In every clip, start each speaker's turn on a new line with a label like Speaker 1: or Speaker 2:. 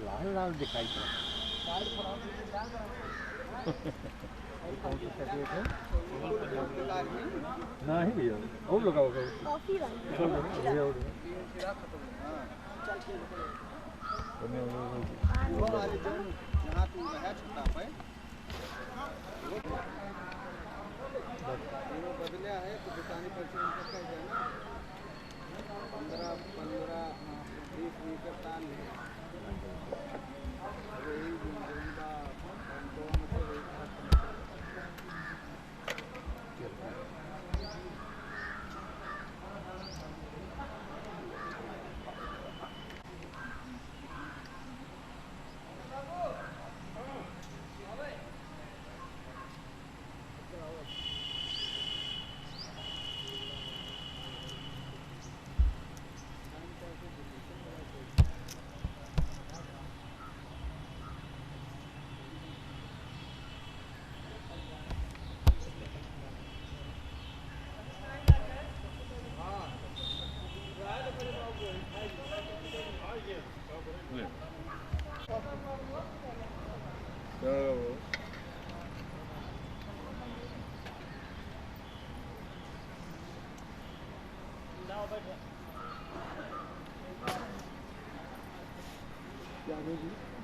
Speaker 1: लाल लाल दिखाई पड़ा। कौन सी चॉकलेट है? नहीं भैया और लगाओ कॉफी वाली
Speaker 2: बदले आहे तो दुकानी पैसे उनका कह देना 15-20 मीटर तान है वही जिंदा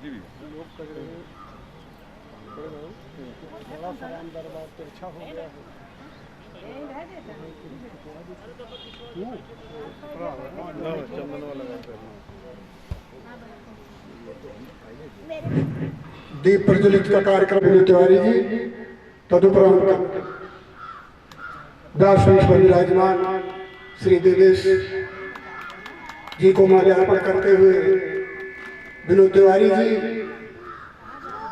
Speaker 1: जी
Speaker 2: लोग कर रहे हैं बड़ा सामान दरबार पे अच्छा हो गया है चंदन वाला दीप प्रज्वलित का कार्यक्रम विनोद तिवारी जी तदुपरांत दास पर विराजमान श्री देवेश जी को माल्यार्पण करते हुए विनोद तिवारी जी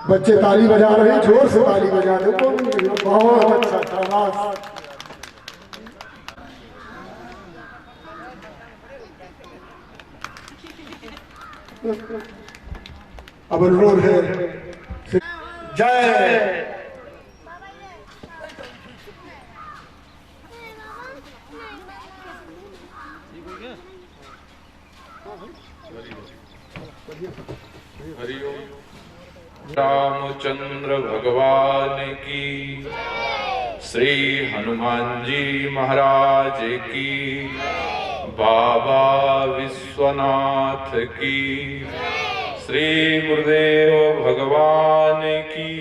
Speaker 2: बच्चे ताली बजा रहे हैं जोर से ताली बजा रहे हैं बहुत अच्छा शाबाश अब अनुरोध है जय
Speaker 3: हरिओम रामचंद्र भगवान की श्री हनुमान जी महाराज की बाबा विश्वनाथ की श्री गुरुदेव भगवान की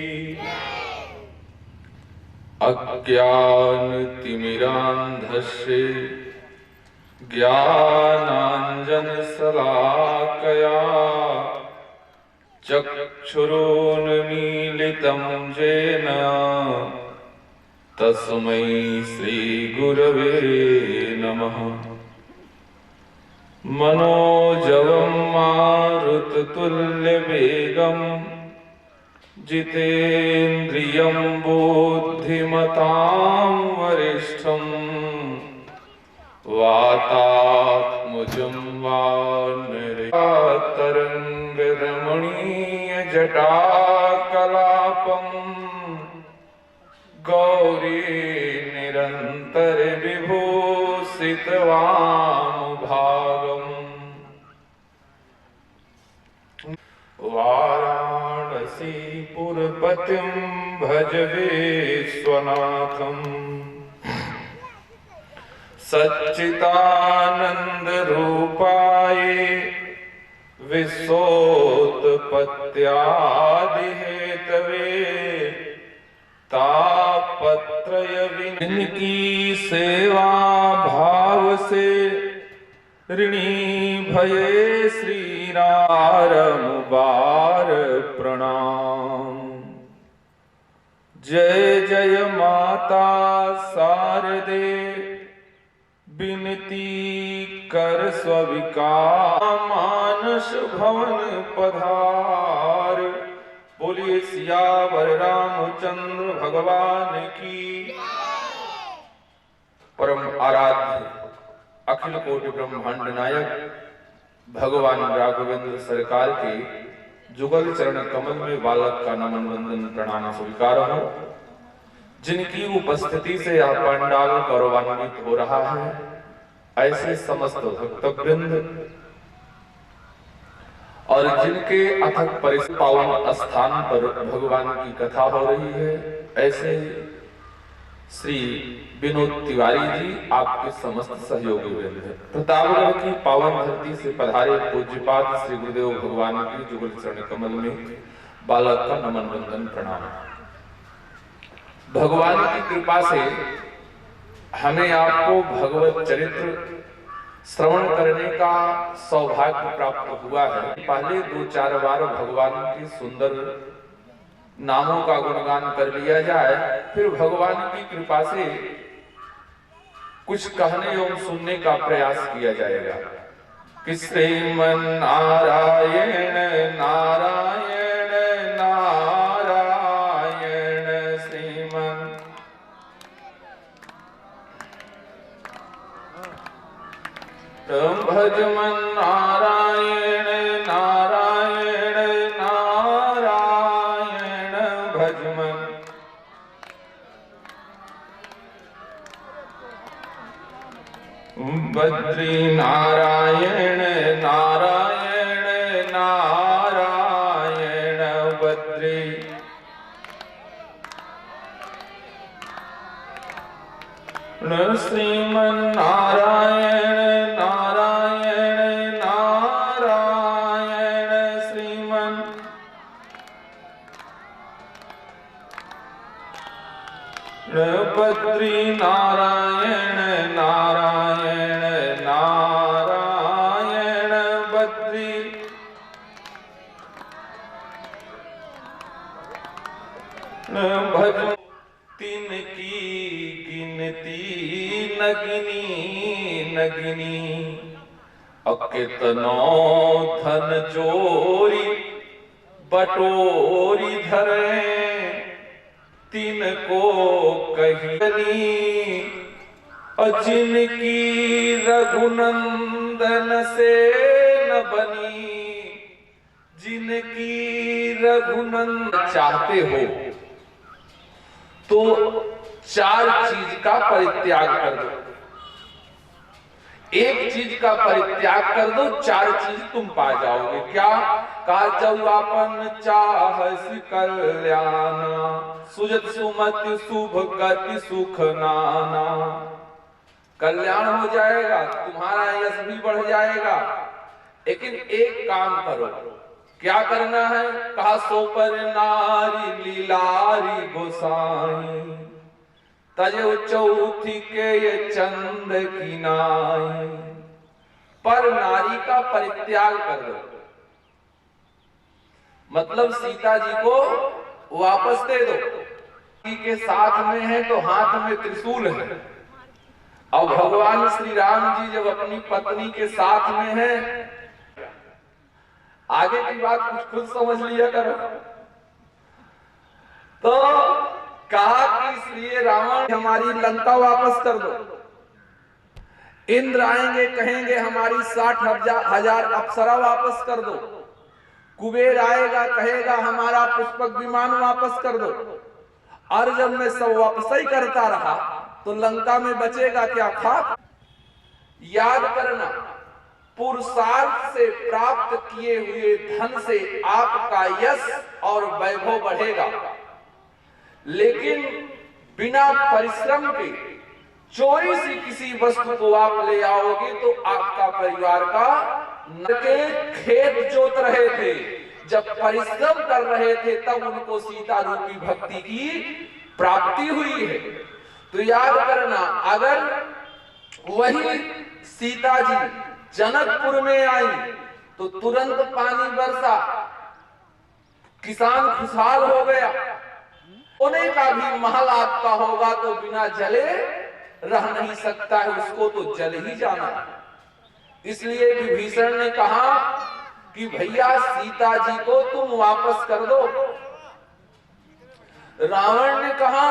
Speaker 3: अज्ञान तिमिरांधस्य ज्ञानांजन शलाकया चक्षुरुन्मीलितं येन तस्मै श्री गुरवे नमः। मनोजवं मारुततुल्यवेगं जितेन्द्रियं बुद्धिमतां वरिष्ठं वातात्मजं वानरतरङ्गरमणीयजटाकलापं गौरी निरन्तर विभूषितवामभागम् वाराणसीपुरपतिं भज विश्वनाथम् सच्चिदानन्दरूपाय विश्वोत्पत्त्यादिहेतवे तापत्रय विनकी सेवा भाव से ऋणी भये श्री बार प्रणाम। जय जय माता शारदे बिनती कर स्वीकार मानस भवन पधार। बोलिए सियावर रामचंद्र भगवान की। परम आराध्य अखिल कोटि ब्रह्मांड नायक भगवान राघवेंद्र सरकार के जुगल चरण कमल में बालक का नमन वंदन प्रणाम स्वीकार हो। जिनकी उपस्थिति से यह पंडाल गौरवान्वित हो रहा है, ऐसे समस्त भक्तवृंद और जिनके अथक परिश्रम पावन स्थान पर भगवान की कथा हो रही है, ऐसे श्री विनोद तिवारी जी आपके समस्त सहयोगी वृंद हैं। प्रतापगढ़ की पावन धरती से पधारे पूज्यपाद श्री गुरुदेव भगवान की जुगल चरण कमल में बालक का नमन वंदन प्रणाम। भगवान की कृपा से हमें आपको भगवत चरित्र श्रवण करने का सौभाग्य प्राप्त हुआ है। पहले 2-4 बार भगवान के सुंदर नामों का गुणगान कर लिया जाए, फिर भगवान की कृपा से कुछ कहने एवं सुनने का प्रयास किया जाएगा कि श्रीमन नारायण नारायण नारायण श्रीमन भजमन नारायण नारायण नारायण भजमन बद्री नारायण नारायण नारायण बद्री श्रीमन नारायण नारायण नारायण श्रीमन बद्री नारायण नारायण नारायण बद्री भज तीन की गिनती नगिनी नगिनी अकेतनो धन चोरी बटोरी धरे तीन को कही जिनकी रघुनंदन से न बनी जिनकी रघुनंदन चाहते हो तो 4 चीज का परित्याग कर दो। एक चीज का परित्याग कर दो, 4 चीज तुम पा जाओगे। क्या? काचौआपन चाहसि कल्याण सुजत सुमति शुभ गति सुख नाना। कल्याण हो जाएगा, तुम्हारा यश भी बढ़ जाएगा, लेकिन एक काम करो। क्या करना है? कहा सो पर नारी लीलारी गोसाई तजे चौथी के ये चंद की नाई। पर नारी का परित्याग कर दो, मतलब सीता जी को वापस दे दो। के साथ में है तो हाथ में त्रिशूल है। अब भगवान श्री राम जी जब अपनी पत्नी के साथ में है, आगे की बात कुछ खुद समझ लिया करो। तो कहा कि इसलिए रावण हमारी लंका वापस कर दो। इंद्र आएंगे कहेंगे हमारी 60,000 अप्सरा वापस कर दो। कुबेर आएगा कहेगा हमारा पुष्पक विमान वापस कर दो। और जब मैं सब वापस ही करता रहा तो लंका में बचेगा क्या? खाक। याद करना, पुरुषार्थ से प्राप्त किए हुए धन से आपका यश और वैभव बढ़ेगा, लेकिन बिना परिश्रम के चोरी से किसी वस्तु को आप ले आओगे तो आपका परिवार का के खेत जोत रहे थे, जब परिश्रम कर रहे थे तब उनको सीता रूपी भक्ति की प्राप्ति हुई है। तो याद करना, अगर वही सीता जी जनकपुर में आई तो तुरंत पानी बरसा, किसान खुशहाल हो गया। सोने का भी महल आपका होगा तो बिना जले रह नहीं सकता है, उसको तो जल ही जाना है। इसलिए विभीषण ने कहा कि भैया सीता जी को तुम वापस कर दो। रावण ने कहा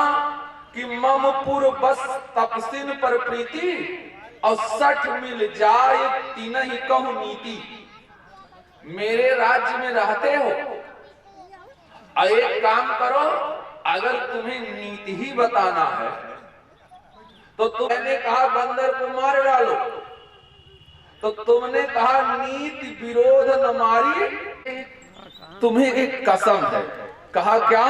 Speaker 3: कि ममपुर बस तपसिन पर प्रीति और 60 मिल जाए तीन ही कहूं नीति। मेरे राज्य में रहते हो, एक काम करो, अगर तुम्हें नीति ही बताना है तो मैंने कहा बंदर को मार डालो, तो तुमने कहा नीति विरोध न मारी, तुम्हें एक कसम है। कहा क्या?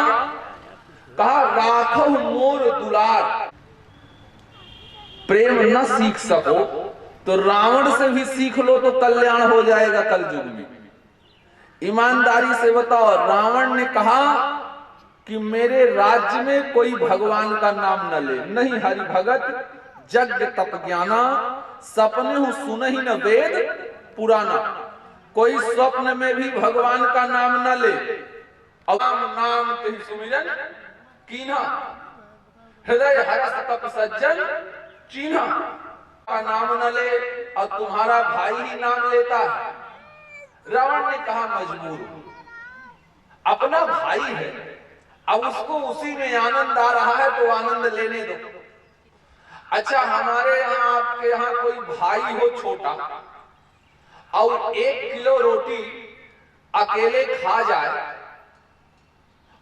Speaker 3: कहा राखो मोर दुलार। प्रेम न सीख सको तो रावण से भी सीख लो तो कल्याण हो जाएगा कल युग में। ईमानदारी से बताओ, रावण ने कहा कि मेरे राज्य में कोई भगवान का नाम न ले, नहीं हरि भगत जग तप ज्ञाना, सपने हूं सुन ही न वेद पुराना। कोई स्वप्न में भी भगवान का नाम न ले, और नाम के सुमिरन कीन्हा, हृदय हरस कप सज्जन चीन्हा। का नाम न ले और तुम्हारा भाई ही नाम लेता है। रावण ने कहा मजबूर हूं, अपना भाई है, अब उसको उसी में आनंद आ रहा है तो आनंद लेने दो। अच्छा, हमारे यहाँ आपके यहाँ कोई भाई हो छोटा और 1 किलो रोटी अकेले खा जाए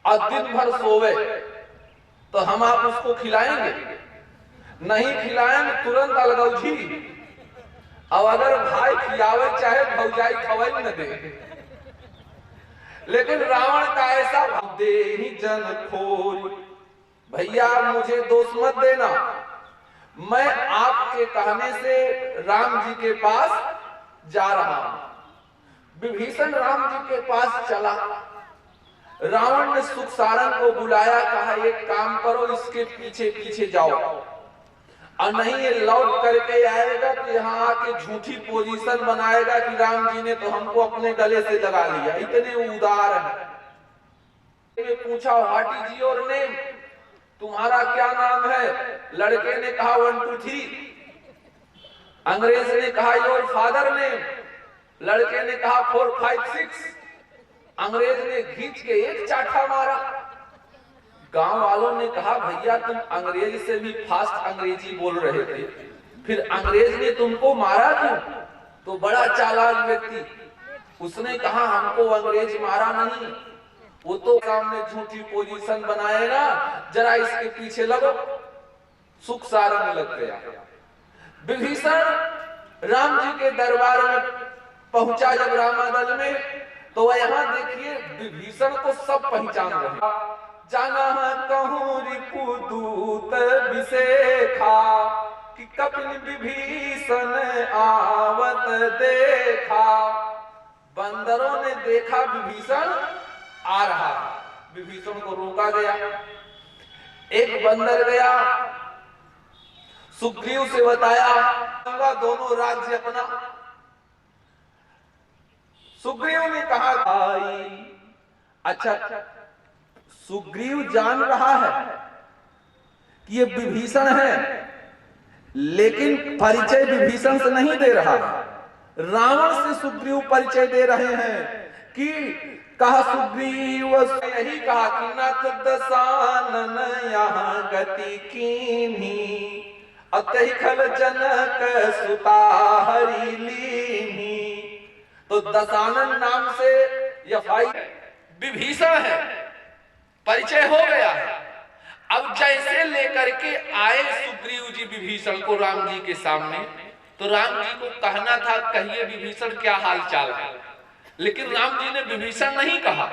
Speaker 3: और दिन भर सोवे, तो हम आप उसको खिलाएंगे? नहीं खिलाएंगे, तुरंत अलगौजी। और अगर भाई खिलावे चाहे भौजाई खवाई न दे। लेकिन रावण का ऐसा दे ही जन खोर, भैया मुझे दोष मत देना, मैं आपके कहने से राम जी के पास जा रहा हूं। विभीषण राम जी के पास चला। रावण ने सुख सारंग को बुलाया, कहा एक काम करो, इसके पीछे पीछे जाओ, और नहीं ये लौट करके आएगा तो यहाँ आके झूठी पोजीशन बनाएगा कि राम जी ने तो हमको अपने गले से लगा लिया। इतने उदार है। पूछा व्हाट इज योर नेम, तुम्हारा क्या नाम है? लड़के ने कहा 1 2 3। अंग्रेज ने कहा योर फादर नेम, लड़के ने कहा 4 5 6। अंग्रेज ने खींच के एक चाटा मारा। गांव वालों ने कहा भैया तुम अंग्रेज से भी फास्ट अंग्रेजी बोल रहे थे, फिर अंग्रेज ने तुमको मारा क्यों? तो बड़ा चालाक व्यक्ति, उसने कहा हमको अंग्रेज मारा नहीं, वो तो सामने झूठी पोजीशन बनाए ना, जरा इसके पीछे लगो। सुख सारंग लग गया। विभीषण राम जी के दरबार में पहुंचा जब रामादल में, तो वह यहाँ देखिए विभीषण को सब पहचान रहे। जाना कहूं रिपुदूत विशेखा, कि कपिल विभीषण आवत देखा। बंदरों ने देखा विभीषण आ रहा, विभीषण को रोका गया। एक बंदर गया, सुग्रीव से बताया दोनों राज्य अपना। सुग्रीव ने कहा भाई, अच्छा सुग्रीव जान रहा है कि ये विभीषण है, लेकिन परिचय विभीषण से नहीं दे रहा है। रावण से सुग्रीव परिचय दे रहे हैं कि कहा सुग्रीव, यही कहा कि न दसानन यहाँ गति कीन्ही, अतहि खल जनक सुता हरि लीन्ही। तो दसानन नाम से यह भाई विभीषण है, परिचय हो गया है। अब जैसे लेकर के आए सुग्रीव जी विभीषण को राम जी के सामने, तो राम जी को कहना था कहिए विभीषण क्या हाल चाल है, लेकिन राम जी ने विभीषण नहीं कहा।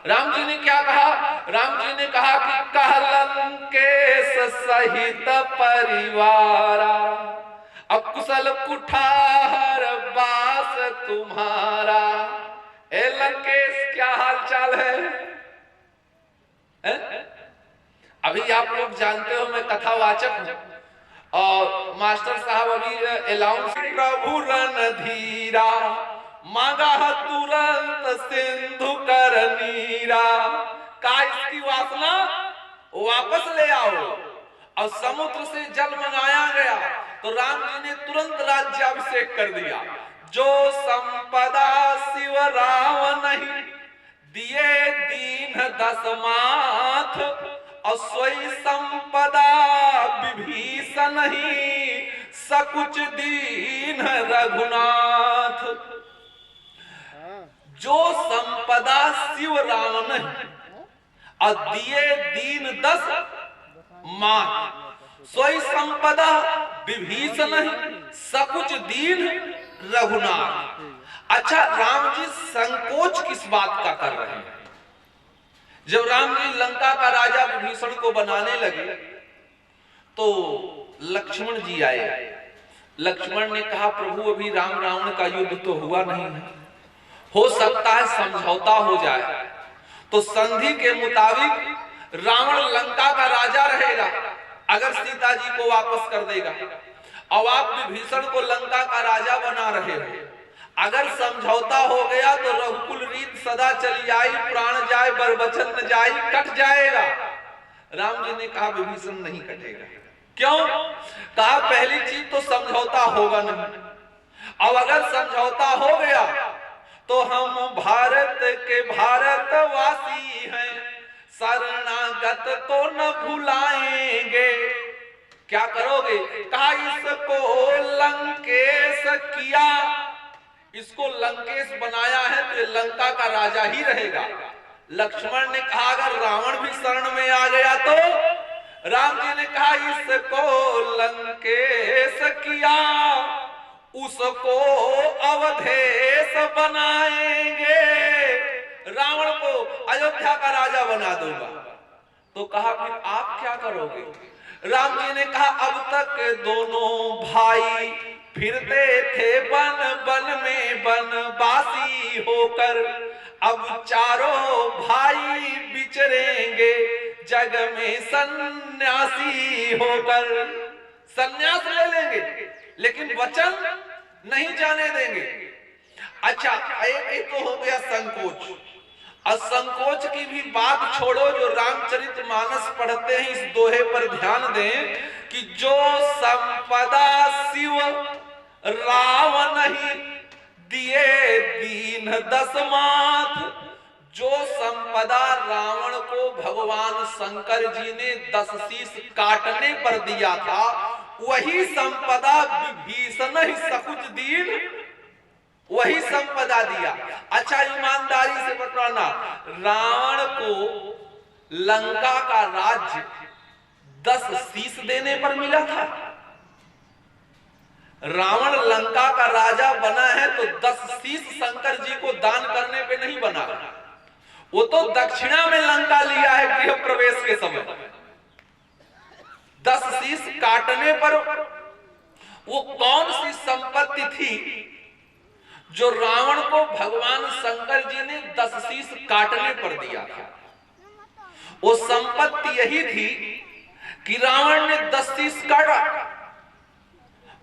Speaker 3: राम जी ने क्या कहा? राम जी ने कहा कि कहलंकेश सहित परिवारा, अकुशल कुठार बास तुम्हारा। ए लंकेश क्या हाल चाल है? अभी आप लोग जानते हो मैं कथावाचक हूं, और मास्टर साहब अभी अलाउंस प्रभु रणधीरा, मांगा तुरंत सिंधु कर नीरा। का इसकी वासना वापस ले आओ। और समुद्र से जल मंगाया गया तो राम जी ने तुरंत राज्याभिषेक कर दिया। जो संपदा शिव राम नहीं, दिए दीन दसमाथ, और सोई संपदा विभीषण ही, सकुच दीन रघुनाथ। जो संपदा शिव राम नहीं और दिए दीन दस माथ, सोई संपदा विभीषण ही, सकुच दीन रघुनाथ। अच्छा, राम जी संकोच किस बात का कर रहे हैं? जब राम जी लंका का राजा विभीषण को बनाने लगे तो लक्ष्मण जी आए। लक्ष्मण ने कहा, प्रभु अभी राम रावण का युद्ध तो हुआ नहीं है, हो सकता है समझौता हो जाए। तो संधि के मुताबिक रावण लंका का राजा रहेगा अगर सीता जी को वापस कर देगा, और आप विभीषण को लंका का राजा बना रहे हो। अगर समझौता हो गया तो रघुकुल रीत सदा चली आई, प्राण जाए बर वचन न जाए, कट जाएगा। राम जी ने कहा, विभीषण नहीं कटेगा। क्यों? कहा, पहली चीज तो समझौता होगा नहीं, और अगर समझौता हो गया तो हम भारत के भारतवासी हैं, शरणागत को न भुलाएंगे। क्या करोगे? कहा, इसको लंकेश किया, इसको लंकेश बनाया है तो लंका का राजा ही रहेगा। लक्ष्मण ने कहा, अगर रावण भी शरण में आ गया तो? राम जी ने कहा, इसको लंकेश किया, उसको अवधेश बनाएंगे, रावण को अयोध्या का राजा बना दूंगा। तो कहा, फिर आप क्या करोगे? राम जी ने कहा, अब तक दोनों भाई फिरते थे बन बन में बनवासी होकर, अब चारों भाई विचरेंगे जग में सन्यासी होकर। सन्यास ले लेंगे लेकिन वचन नहीं जाने देंगे। अच्छा, एक तो हो गया संकोच। और संकोच की भी बात छोड़ो, जो रामचरितमानस पढ़ते हैं इस दोहे पर ध्यान दें कि जो संपदा शिव रावण ही दिए दीन दसमात, जो संपदा रावण को भगवान शंकर जी ने 10 शीश काटने पर दिया था, वही संपदा विभीषण ही सकुच दीन वही संपदा दिया। अच्छा, ईमानदारी से बताना, रावण को लंका का राज्य 10 शीश देने पर मिला था। रावण लंका का राजा बना है तो 10 शीश शंकर जी को दान करने पे नहीं बना, वो तो दक्षिणा में लंका लिया है गृह प्रवेश के समय। 10 शीश काटने पर वो कौन सी संपत्ति थी जो रावण को भगवान शंकर जी ने 10 शीश काटने पर दिया था? वो संपत्ति यही थी कि रावण ने 10 शीश काटा,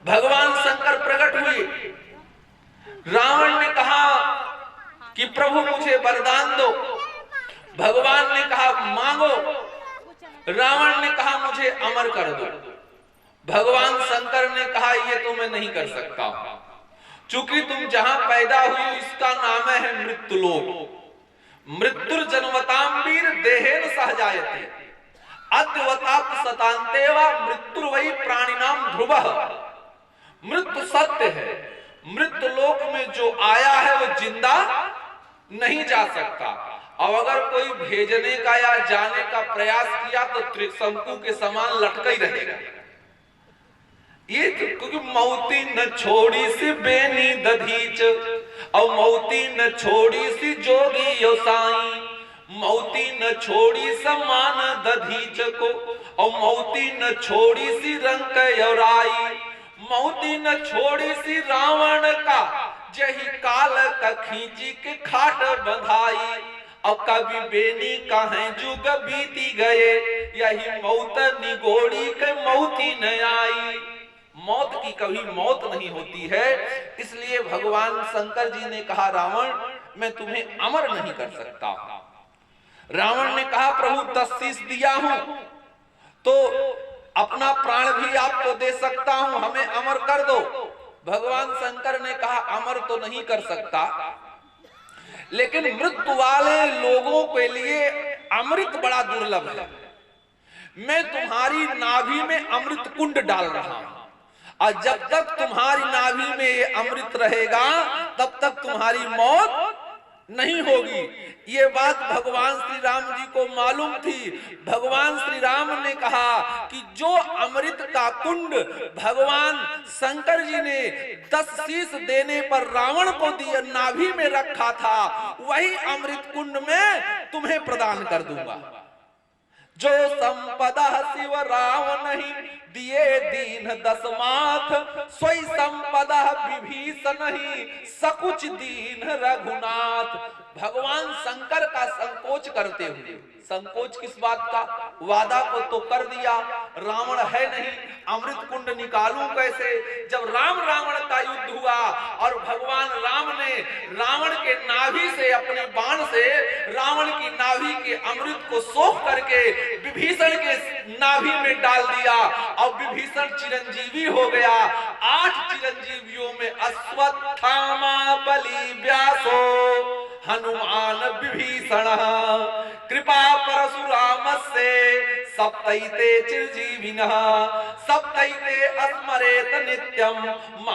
Speaker 3: भगवान शंकर प्रकट हुए। रावण ने कहा कि प्रभु मुझे वरदान दो, भगवान ने कहा मांगो। रावण ने कहा मुझे अमर कर दो, भगवान शंकर ने कहा ये तो मैं नहीं कर सकता, चूंकि तुम जहां पैदा हुई इसका नाम है मृत्युलोक। मृत्युर्जन्मताम वीर देहेन सहजायते अद्वतात् सतान्तेवा मृत्युर्वै प्राणिनाम ध्रुवः। मृत्यु सत्य है, मृत्यु लोक में जो आया है वो जिंदा नहीं जा सकता, और अगर कोई भेजने का या जाने का प्रयास किया तो त्रिशंकु के समान लटका ही रहेगा। ये क्योंकि मौती न छोड़ी सी बेनी दधीच, और मौती न छोड़ी सी जोगी यो साई, मौती न छोड़ी समान दधीच को, और मौती न छोड़ी सी रंग योराई, मौती न छोड़ी सी रावण का जही काल का खींची के खाट बंधाई, और कभी बेनी कहें जुग बीती गए, यही मौत निगोड़ी के मौती न आई। मौत की कभी मौत नहीं होती है, इसलिए भगवान शंकर जी ने कहा रावण मैं तुम्हें अमर नहीं कर सकता। रावण ने कहा प्रभु 10 शीश दिया हूं तो अपना प्राण भी आपको दे सकता हूं, हमें अमर कर दो। भगवान शंकर ने कहा अमर तो नहीं कर सकता, लेकिन मृत्यु वाले लोगों के लिए अमृत बड़ा दुर्लभ है। मैं तुम्हारी नाभि में अमृत कुंड डाल रहा हूं, और जब तक तुम्हारी नाभि में ये अमृत रहेगा तब तक तुम्हारी मौत नहीं होगी। ये बात भगवान श्री राम जी को मालूम थी। भगवान श्री राम ने कहा कि जो अमृत का कुंड भगवान शंकर जी ने 10 शीश देने पर रावण को दिया नाभि में रखा था, वही अमृत कुंड में तुम्हें प्रदान कर दूंगा। जो संपदा शिव राम नहीं दिए दीन 10 माथ, सोई संपदा विभीषण नहीं सकुच दीन रघुनाथ। भगवान शंकर का संकोच करते हुए, संकोच किस बात का, वादा को तो कर दिया, रावण है नहीं, अमृत कुंड निकालूं कैसे। जब राम रावण का युद्ध हुआ और भगवान राम ने रावण के नाभि से अपने बाण से रावण की नाभि के अमृत को सोख करके विभीषण के नाभि में डाल दिया और विभीषण चिरंजीवी हो गया। 8 चिरंजीवियों में अश्वत्थामा बलि व्यासो हनुमान विभीषण कृपा परशुरामस्य सप्तैते चिरजीविनः सप्तैते स्मरेत नित्यम।